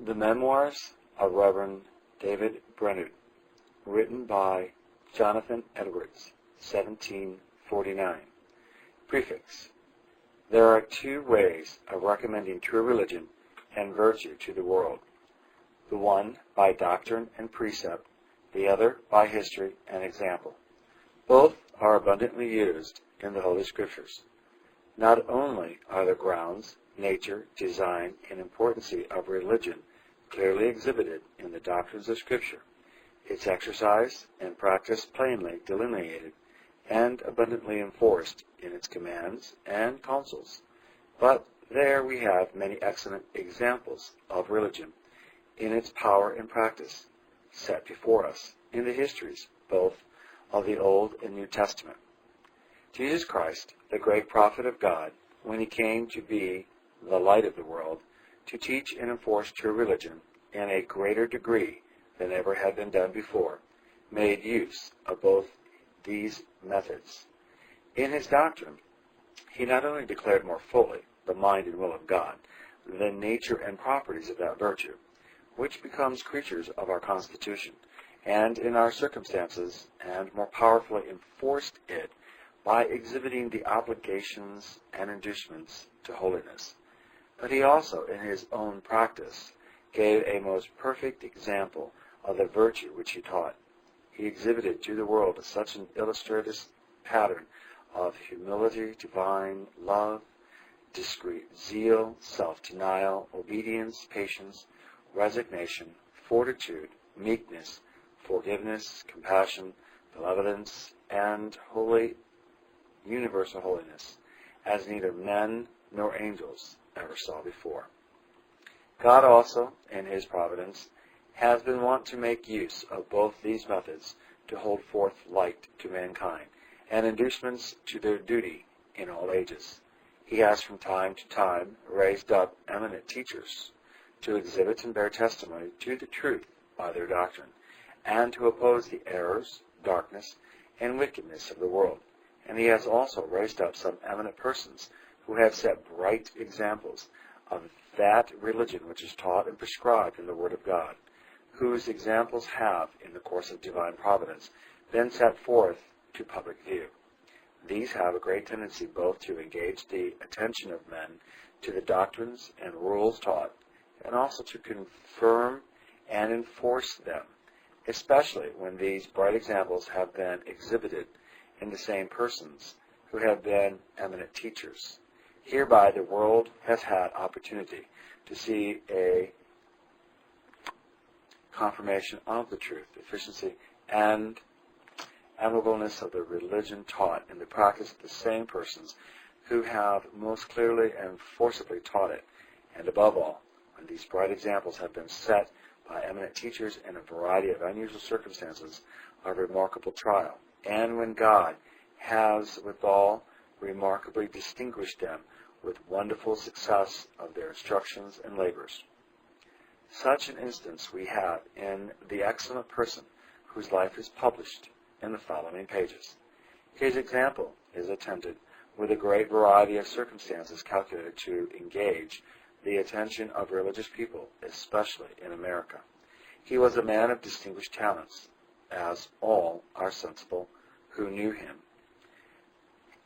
The Memoirs of Reverend David Brainerd, written by Jonathan Edwards, 1749. Preface. There are two ways of recommending true religion and virtue to the world. The one by doctrine and precept, the other by history and example. Both are abundantly used in the Holy Scriptures. Not only are the grounds, nature, design, and importance of religion clearly exhibited in the doctrines of Scripture, its exercise and practice plainly delineated and abundantly enforced in its commands and counsels, but there we have many excellent examples of religion in its power and practice set before us in the histories both of the Old and New Testament. Jesus Christ, the great prophet of God, when he came to be the light of the world, to teach and enforce true religion in a greater degree than ever had been done before, made use of both these methods. In his doctrine, he not only declared more fully the mind and will of God, the nature and properties of that virtue, which becomes creatures of our constitution, and in our circumstances, and more powerfully enforced it by exhibiting the obligations and inducements to holiness. But he also, in his own practice, gave a most perfect example of the virtue which he taught. He exhibited to the world such an illustrative pattern of humility, divine love, discreet zeal, self-denial, obedience, patience, resignation, fortitude, meekness, forgiveness, compassion, benevolence, and holy universal holiness, as neither men nor angels ever saw before. God also, in his providence, has been wont to make use of both these methods to hold forth light to mankind, and inducements to their duty in all ages. He has from time to time raised up eminent teachers to exhibit and bear testimony to the truth by their doctrine, and to oppose the errors, darkness, and wickedness of the world. And he has also raised up some eminent persons who have set bright examples of that religion which is taught and prescribed in the Word of God, whose examples have, in the course of divine providence, been set forth to public view. These have a great tendency both to engage the attention of men to the doctrines and rules taught, and also to confirm and enforce them, especially when these bright examples have been exhibited in the same persons who have been eminent teachers. Hereby the world has had opportunity to see a confirmation of the truth, efficiency, and admirableness of the religion taught in the practice of the same persons who have most clearly and forcibly taught it, and above all, when these bright examples have been set by eminent teachers in a variety of unusual circumstances of remarkable trial, and when God has withal remarkably distinguished them with wonderful success of their instructions and labors. Such an instance we have in the excellent person whose life is published in the following pages. His example is attended with a great variety of circumstances calculated to engage the attention of religious people, especially in America. He was a man of distinguished talents, as all are sensible who knew him.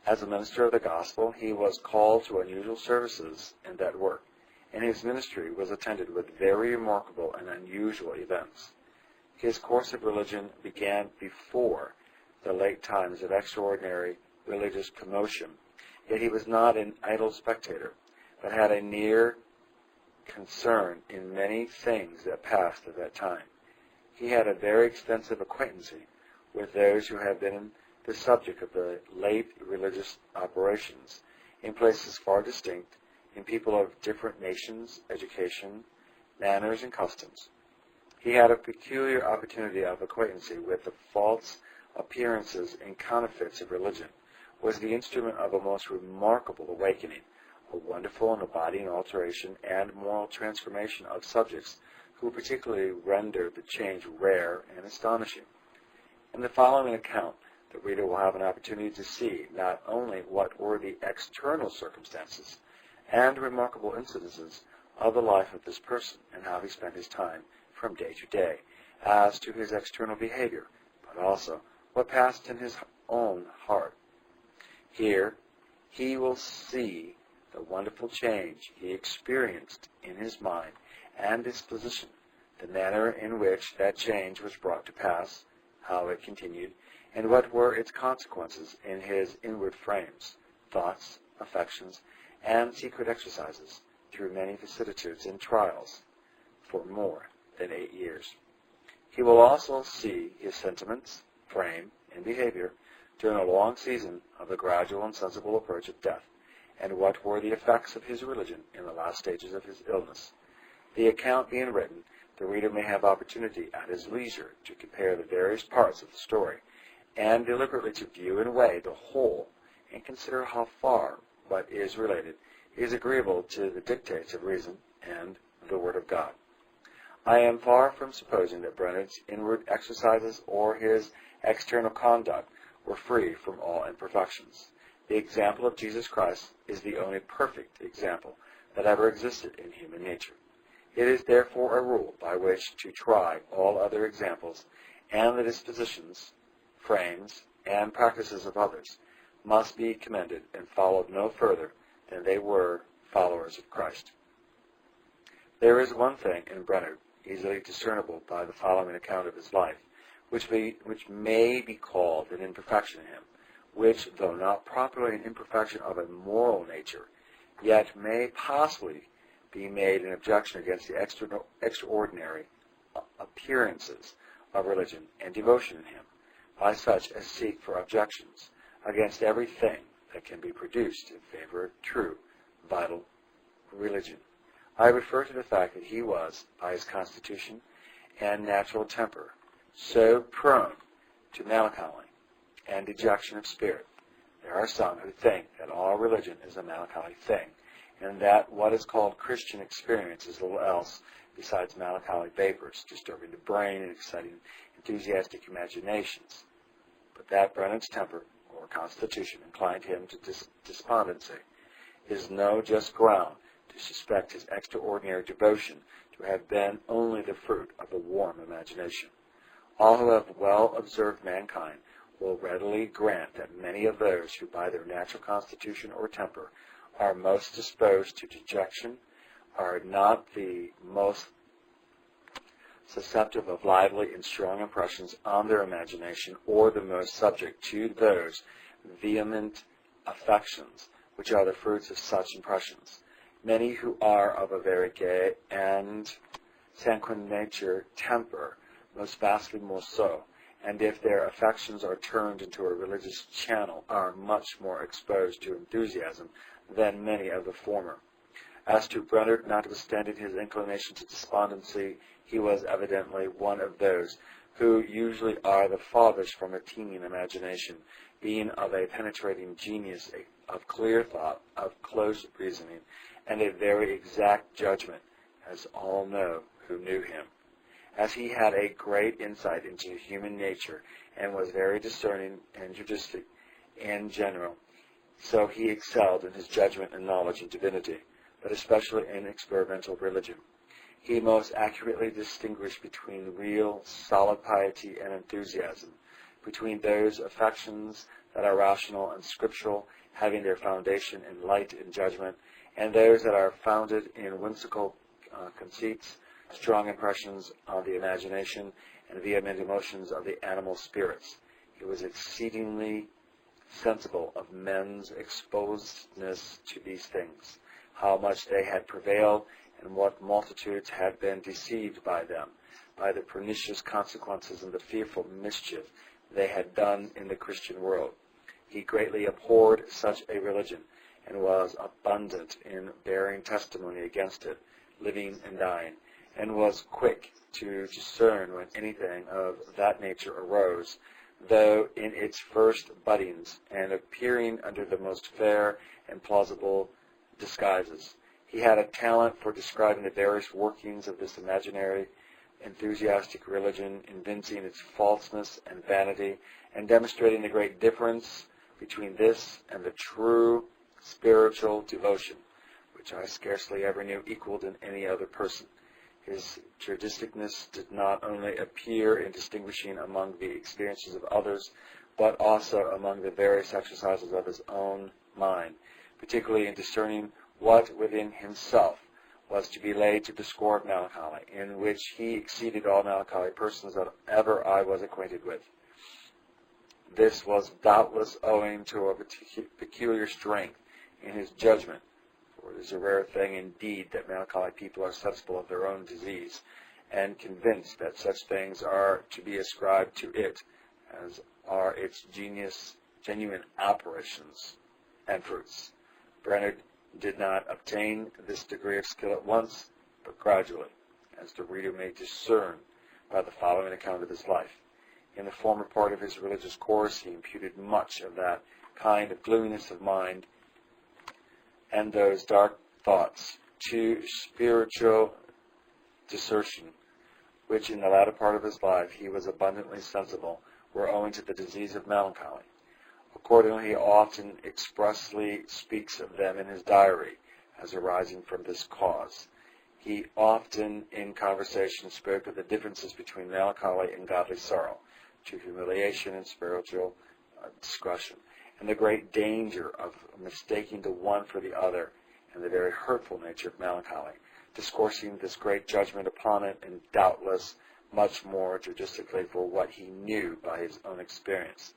As a minister of the gospel, he was called to unusual services in that work, and his ministry was attended with very remarkable and unusual events. His course of religion began before the late times of extraordinary religious commotion, yet he was not an idle spectator, but had a near concern in many things that passed at that time. He had a very extensive acquaintance with those who had been the subject of the late religious operations in places far distinct, in people of different nations, education, manners, and customs. He had a peculiar opportunity of acquaintance with the false appearances and counterfeits of religion, was the instrument of a most remarkable awakening, a wonderful and abiding alteration and moral transformation of subjects who particularly rendered the change rare and astonishing. In the following account, the reader will have an opportunity to see not only what were the external circumstances and remarkable incidences of the life of this person and how he spent his time from day to day, as to his external behavior, but also what passed in his own heart. Here he will see the wonderful change he experienced in his mind and disposition, the manner in which that change was brought to pass, how it continued, and what were its consequences in his inward frames, thoughts, affections, and secret exercises, through many vicissitudes and trials, for more than 8 years. He will also see his sentiments, frame, and behavior during a long season of the gradual and sensible approach of death, and what were the effects of his religion in the last stages of his illness. The account being written, the reader may have opportunity at his leisure to compare the various parts of the story, and deliberately to view and weigh the whole, and consider how far what is related is agreeable to the dictates of reason and the Word of God. I am far from supposing that Brainerd's inward exercises or his external conduct were free from all imperfections. The example of Jesus Christ is the only perfect example that ever existed in human nature. It is therefore a rule by which to try all other examples, and the dispositions, frames, and practices of others must be commended and followed no further than they were followers of Christ. There is one thing in Brainerd easily discernible by the following account of his life, which may be called an imperfection in him, which, though not properly an imperfection of a moral nature, yet may possibly be made an objection against the extraordinary appearances of religion and devotion in him, by such as seek for objections against everything that can be produced in favor of true, vital religion. I refer to the fact that he was, by his constitution and natural temper, so prone to melancholy and dejection of spirit. There are some who think that all religion is a melancholy thing, and that what is called Christian experience is little else besides melancholy vapors, disturbing the brain and exciting enthusiastic imaginations. But that Brainerd's temper or constitution inclined him to despondency is no just ground to suspect his extraordinary devotion to have been only the fruit of a warm imagination. All who have well observed mankind will readily grant that many of those who by their natural constitution or temper are most disposed to dejection are not the most susceptible of lively and strong impressions on their imagination, or the most subject to those vehement affections which are the fruits of such impressions. Many who are of a very gay and sanguine nature temper, most vastly more so, and if their affections are turned into a religious channel, are much more exposed to enthusiasm than many of the former. As to Brainerd, notwithstanding his inclination to despondency, he was evidently one of those who usually are the farthest from a teen imagination, being of a penetrating genius, of clear thought, of close reasoning, and a very exact judgment, as all know who knew him. As he had a great insight into human nature, and was very discerning and judicious in general, so he excelled in his judgment and knowledge in divinity, but especially in experimental religion. He most accurately distinguished between real, solid piety and enthusiasm, between those affections that are rational and scriptural, having their foundation in light and judgment, and those that are founded in whimsical conceits, strong impressions of the imagination, and vehement emotions of the animal spirits. He was exceedingly sensible of men's exposedness to these things, how much they had prevailed, and what multitudes had been deceived by them, by the pernicious consequences and the fearful mischief they had done in the Christian world. He greatly abhorred such a religion, and was abundant in bearing testimony against it, living and dying, and was quick to discern when anything of that nature arose, though in its first buddings, and appearing under the most fair and plausible disguises. He had a talent for describing the various workings of this imaginary, enthusiastic religion, evincing its falseness and vanity, and demonstrating the great difference between this and the true spiritual devotion, which I scarcely ever knew equaled in any other person. His judiciousness did not only appear in distinguishing among the experiences of others, but also among the various exercises of his own mind, particularly in discerning what within himself was to be laid to the score of melancholy, in which he exceeded all melancholy persons that ever I was acquainted with. This was doubtless owing to a peculiar strength in his judgment, for it is a rare thing indeed that melancholy people are sensible of their own disease, and convinced that such things are to be ascribed to it, as are its genuine apparitions and fruits. Brainerd did not obtain this degree of skill at once, but gradually, as the reader may discern by the following account of his life. In the former part of his religious course, he imputed much of that kind of gloominess of mind and those dark thoughts to spiritual desertion, which in the latter part of his life he was abundantly sensible were owing to the disease of melancholy. Accordingly, he often expressly speaks of them in his diary as arising from this cause. He often, in conversation, spoke of the differences between melancholy and godly sorrow, to humiliation and spiritual discretion, and the great danger of mistaking the one for the other, and the very hurtful nature of melancholy, discoursing this great judgment upon it, and doubtless much more judiciously for what he knew by his own experience.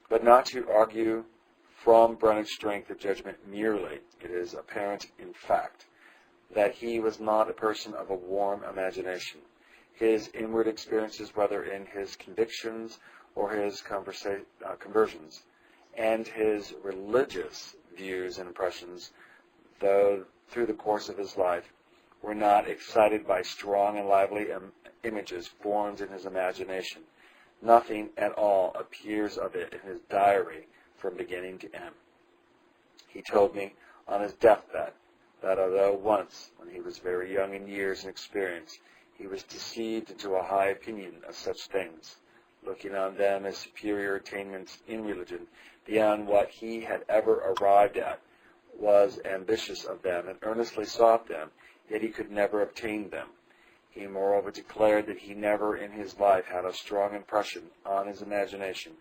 But not to argue from Brainerd's strength of judgment merely, it is apparent in fact that he was not a person of a warm imagination. His inward experiences, whether in his convictions or his conversions, and his religious views and impressions, though through the course of his life, were not excited by strong and lively images formed in his imagination. Nothing at all appears of it in his diary from beginning to end. He told me on his deathbed that although once, when he was very young in years and experience, he was deceived into a high opinion of such things, looking on them as superior attainments in religion, beyond what he had ever arrived at, was ambitious of them and earnestly sought them, yet he could never obtain them. He moreover declared that he never in his life had a strong impression on his imagination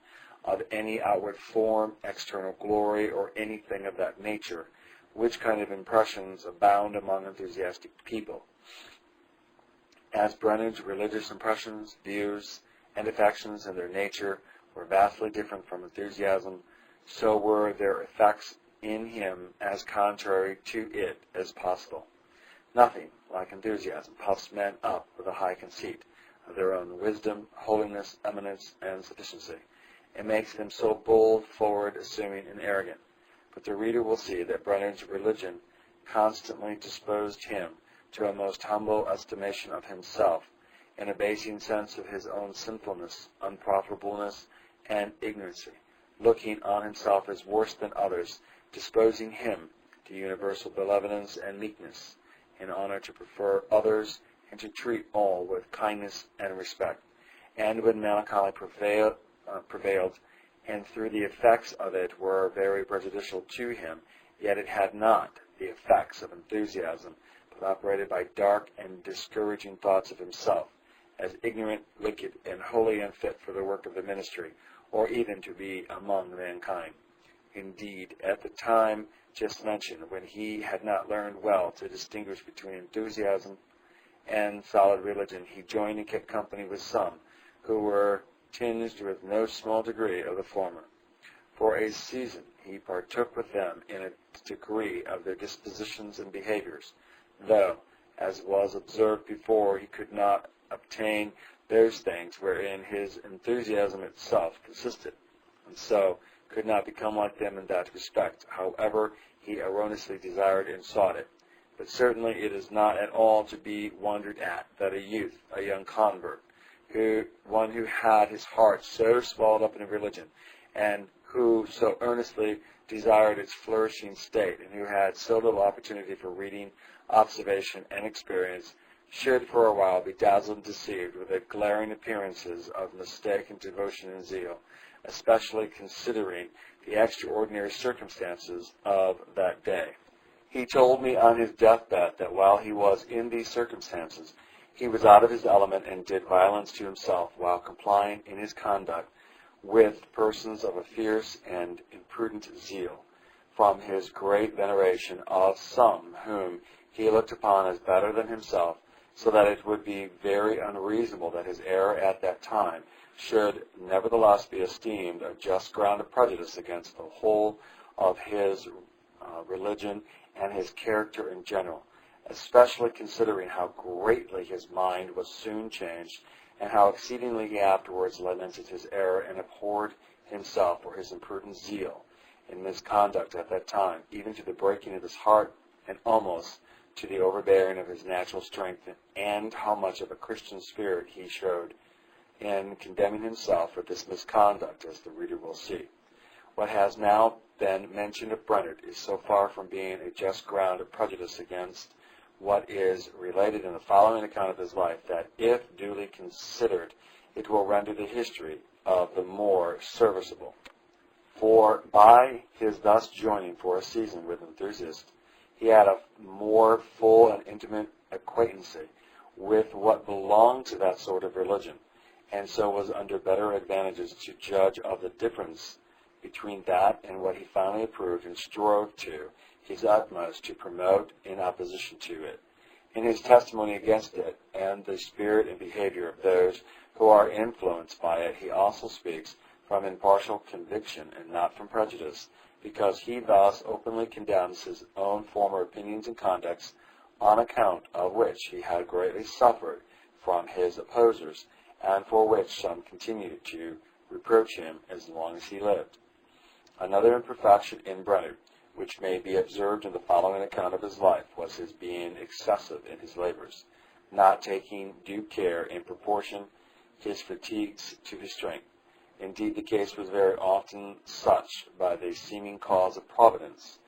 of any outward form, external glory, or anything of that nature, which kind of impressions abound among enthusiastic people. As Brainerd's religious impressions, views, and affections in their nature were vastly different from enthusiasm, so were their effects in him as contrary to it as possible. Nothing, like enthusiasm, puffs men up with a high conceit of their own wisdom, holiness, eminence, and sufficiency. It makes them so bold, forward, assuming, and arrogant. But the reader will see that Brainerd's religion constantly disposed him to a most humble estimation of himself, an abasing sense of his own sinfulness, unprofitableness, and ignorancy, looking on himself as worse than others, disposing him to universal benevolence and meekness, in honor to prefer others and to treat all with kindness and respect. And when melancholy prevailed, and through the effects of it were very prejudicial to him, yet it had not the effects of enthusiasm, but operated by dark and discouraging thoughts of himself, as ignorant, wicked, and wholly unfit for the work of the ministry, or even to be among mankind. Indeed, at the time just mentioned, when he had not learned well to distinguish between enthusiasm and solid religion, he joined and kept company with some who were tinged with no small degree of the former. For a season he partook with them in a degree of their dispositions and behaviors, though, as was observed before, he could not obtain those things wherein his enthusiasm itself consisted, and so could not become like them in that respect, however he erroneously desired and sought it. But certainly it is not at all to be wondered at that a youth, a young convert, one who had his heart so swallowed up in religion, and who so earnestly desired its flourishing state, and who had so little opportunity for reading, observation, and experience, should for a while be dazzled and deceived with the glaring appearances of mistaken devotion and zeal, especially considering the extraordinary circumstances of that day. He told me on his deathbed that while he was in these circumstances, he was out of his element and did violence to himself while complying in his conduct with persons of a fierce and imprudent zeal, from his great veneration of some whom he looked upon as better than himself, so that it would be very unreasonable that his error at that time should nevertheless be esteemed a just ground of prejudice against the whole of his religion and his character in general, especially considering how greatly his mind was soon changed, and how exceedingly he afterwards lamented his error and abhorred himself for his imprudent zeal in misconduct at that time, even to the breaking of his heart, and almost to the overbearing of his natural strength, and how much of a Christian spirit he showed in condemning himself for this misconduct, as the reader will see. What has now been mentioned of Brainerd is so far from being a just ground of prejudice against what is related in the following account of his life, that if duly considered, it will render the history of the more serviceable. For by his thus joining for a season with enthusiasts, he had a more full and intimate acquaintance with what belonged to that sort of religion, and so was under better advantages to judge of the difference between that and what he finally approved and strove to his utmost to promote in opposition to it. In his testimony against it and the spirit and behavior of those who are influenced by it, he also speaks from impartial conviction and not from prejudice, because he thus openly condemns his own former opinions and conducts, on account of which he had greatly suffered from his opposers, and for which some continued to reproach him as long as he lived. Another imperfection in Brainerd, which may be observed in the following account of his life, was his being excessive in his labors, not taking due care in proportion his fatigues to his strength. Indeed, the case was very often such by the seeming cause of providence,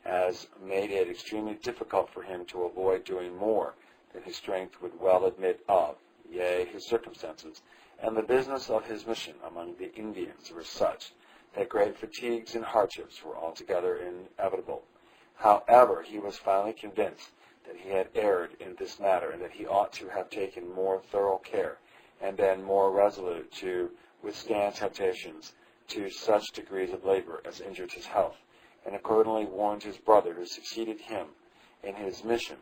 as made it extremely difficult for him to avoid doing more than his strength would well admit of, yea, his circumstances, and the business of his mission among the Indians were such that great fatigues and hardships were altogether inevitable. However, he was finally convinced that he had erred in this matter, and that he ought to have taken more thorough care, and been more resolute to withstand temptations to such degrees of labor as injured his health, and accordingly warned his brother who succeeded him in his mission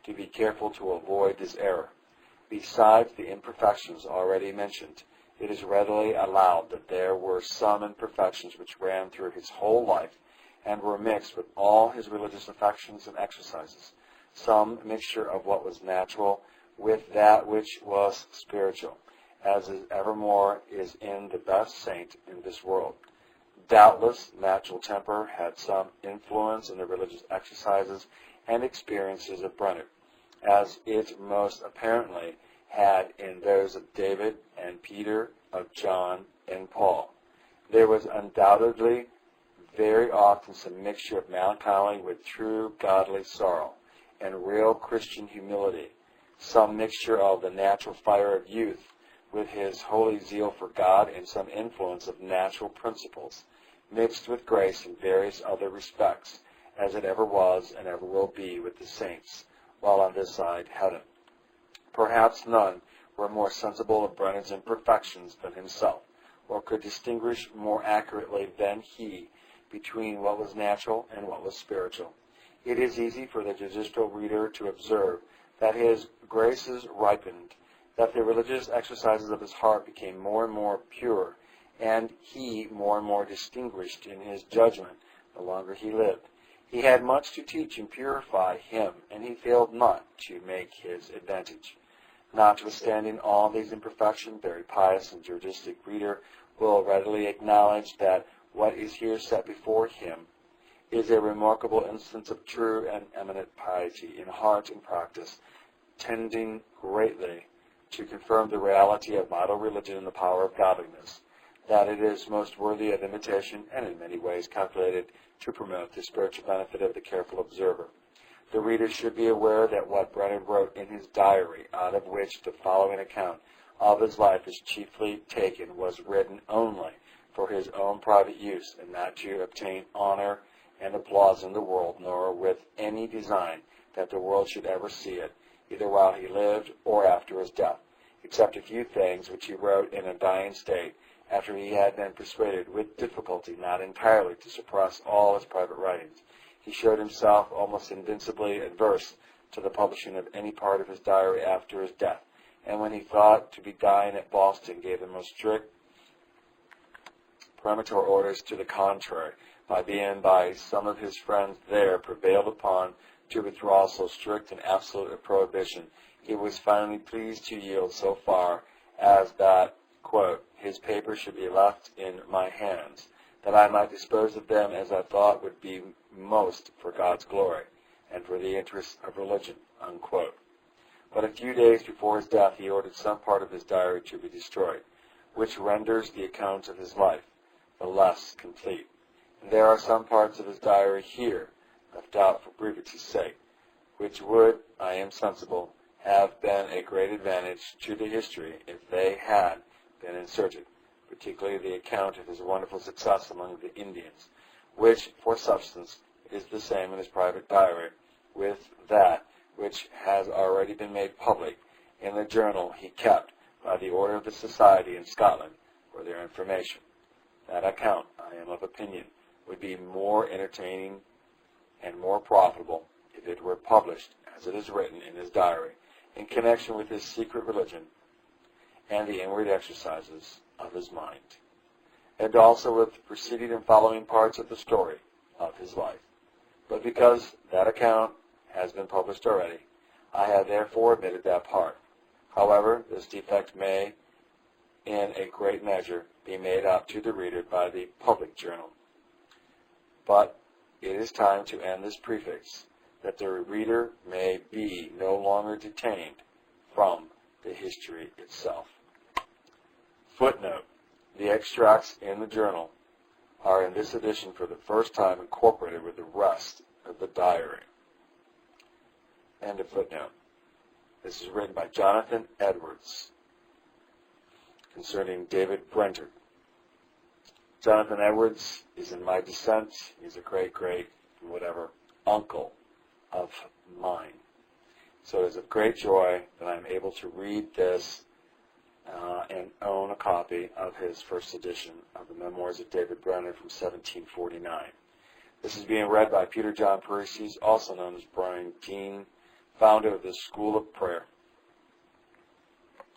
to be careful to avoid this error. Besides the imperfections already mentioned, it is readily allowed that there were some imperfections which ran through his whole life, and were mixed with all his religious affections and exercises, some mixture of what was natural with that which was spiritual, as is evermore is in the best saint in this world. Doubtless, natural temper had some influence in the religious exercises and experiences of Brainerd, as it most apparently had in those of David and Peter, of John and Paul. There was undoubtedly very often some mixture of melancholy with true godly sorrow, and real Christian humility, some mixture of the natural fire of youth with his holy zeal for God, and some influence of natural principles, mixed with grace in various other respects, as it ever was and ever will be with the saints, while on this side heaven. Perhaps none were more sensible of Brainerd's imperfections than himself, or could distinguish more accurately than he between what was natural and what was spiritual. It is easy for the judicial reader to observe that his graces ripened, that the religious exercises of his heart became more and more pure, and he more and more distinguished in his judgment the longer he lived. He had much to teach and purify him, and he failed not to make his advantage. Notwithstanding all these imperfections, very pious and judicial reader will readily acknowledge that what is here set before him is a remarkable instance of true and eminent piety in heart and practice, tending greatly to confirm the reality of vital religion and the power of godliness, that it is most worthy of imitation and in many ways calculated to promote the spiritual benefit of the careful observer. The reader should be aware that what Brainerd wrote in his diary, out of which the following account of his life is chiefly taken, was written only for his own private use, and not to obtain honor and applause in the world, nor with any design that the world should ever see it, either while he lived or after his death, except a few things which he wrote in a dying state, after he had been persuaded with difficulty not entirely to suppress all his private writings. He showed himself almost invincibly adverse to the publishing of any part of his diary after his death, and when he thought to be dying at Boston, gave the most strict peremptory orders to the contrary, by being by some of his friends there prevailed upon to withdraw so strict and absolute a prohibition. He was finally pleased to yield so far as that, quote, his papers should be left in my hands, that I might dispose of them as I thought would be most for God's glory and for the interests of religion, unquote. But a few days before his death he ordered some part of his diary to be destroyed, which renders the account of his life the less complete. And there are some parts of his diary here, left out for brevity's sake, which would, I am sensible, have been a great advantage to the history if they had been inserted, particularly the account of his wonderful success among the Indians, which, for substance, is the same in his private diary with that which has already been made public in the journal he kept by the order of the Society in Scotland for their information. That account, I am of opinion, would be more entertaining and more profitable if it were published, as it is written in his diary, in connection with his secret religion and the inward exercises of his mind, and also with the preceding and following parts of the story of his life. But because that account has been published already, I have therefore omitted that part. However, this defect may, in a great measure, be made up to the reader by the public journal. But it is time to end this preface, that the reader may be no longer detained from the history itself. Footnote: the extracts in the journal are in this edition for the first time incorporated with the rest of the diary. End of footnote. This is written by Jonathan Edwards concerning David Brainerd. Jonathan Edwards is in my descent. He's a great uncle of mine. So it is of great joy that I'm able to read this and own a copy of his first edition of the Memoirs of David Brainerd from 1749. This is being read by Peter John Parisi, also known as Brian Dean, founder of the School of Prayer.